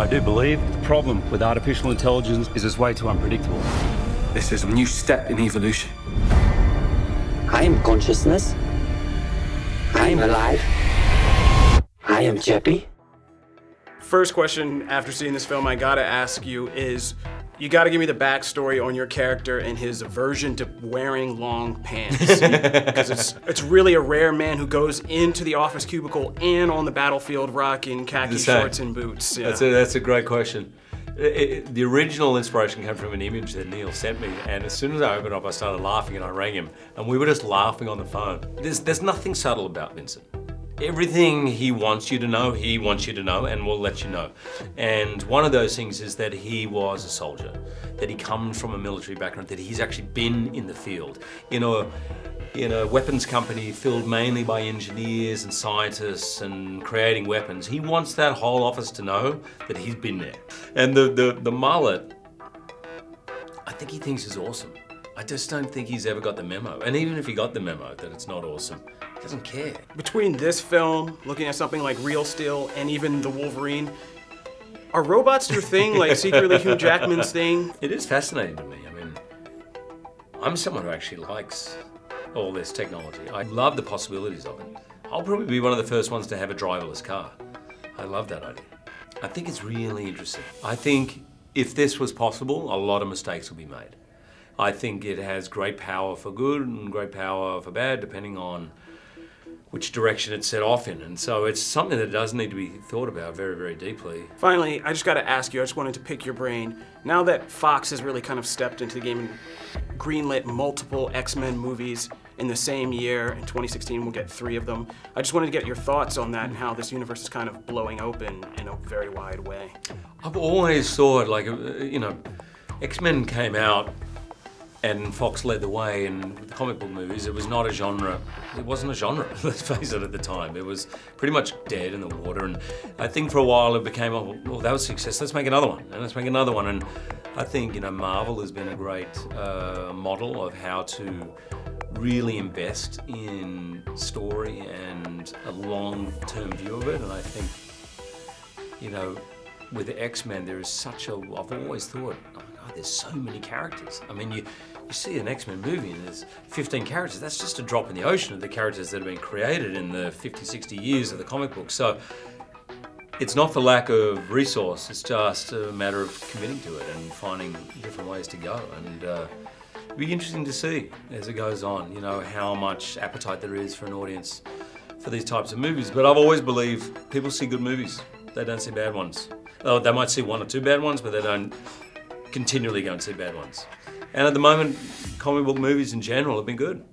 I do believe the problem with artificial intelligence is it's way too unpredictable. This is a new step in evolution. I am consciousness. I am alive. I am Chappie. First question after seeing this film I gotta ask you is, you gotta give me the backstory on your character and his aversion to wearing long pants. Because it's really a rare man who goes into the office cubicle and on the battlefield rocking khaki shorts and boots. Yeah. That's a great question. The original inspiration came from an image that Neil sent me, and as soon as I opened up, I started laughing and I rang him, and we were just laughing on the phone. There's nothing subtle about Vincent. Everything he wants you to know, and will let you know. And one of those things is that he was a soldier, that he comes from a military background, that he's actually been in the field. In a weapons company filled mainly by engineers and scientists and creating weapons, he wants that whole office to know that he's been there. And the mullet, I think he thinks is awesome. I just don't think he's ever got the memo. And even if he got the memo that it's not awesome, he doesn't care. Between this film, looking at something like Real Steel, and even The Wolverine, are robots your thing, like secretly Hugh Jackman's thing? It is fascinating to me. I mean, I'm someone who actually likes all this technology. I love the possibilities of it. I'll probably be one of the first ones to have a driverless car. I love that idea. I think it's really interesting. I think if this was possible, a lot of mistakes would be made. I think it has great power for good and great power for bad, depending on which direction it's set off in. And so it's something that does need to be thought about very, very deeply. Finally, I just gotta ask you, I just wanted to pick your brain. Now that Fox has really kind of stepped into the game and greenlit multiple X-Men movies in the same year, in 2016 we'll get 3 of them, I just wanted to get your thoughts on that and how this universe is kind of blowing open in a very wide way. I've always thought, like, X-Men came out and Fox led the way in the comic book movies. It was not a genre. It wasn't a genre, let's face it, at the time. It was pretty much dead in the water. And I think for a while it became, oh, well, that was a success. Let's make another one, and let's make another one. And I think, Marvel has been a great model of how to really invest in story and a long-term view of it. And I think, with the X-Men, there is such a, I've always thought, oh my God, there's so many characters. I mean, you see an X-Men movie and there's 15 characters. That's just a drop in the ocean of the characters that have been created in the 50, 60 years of the comic book. So it's not for lack of resource, it's just a matter of committing to it and finding different ways to go. And it'll be interesting to see as it goes on, how much appetite there is for an audience for these types of movies. But I've always believed people see good movies, they don't see bad ones. Oh, they might see 1 or 2 bad ones, but they don't continually go and see bad ones. And at the moment, comic book movies in general have been good.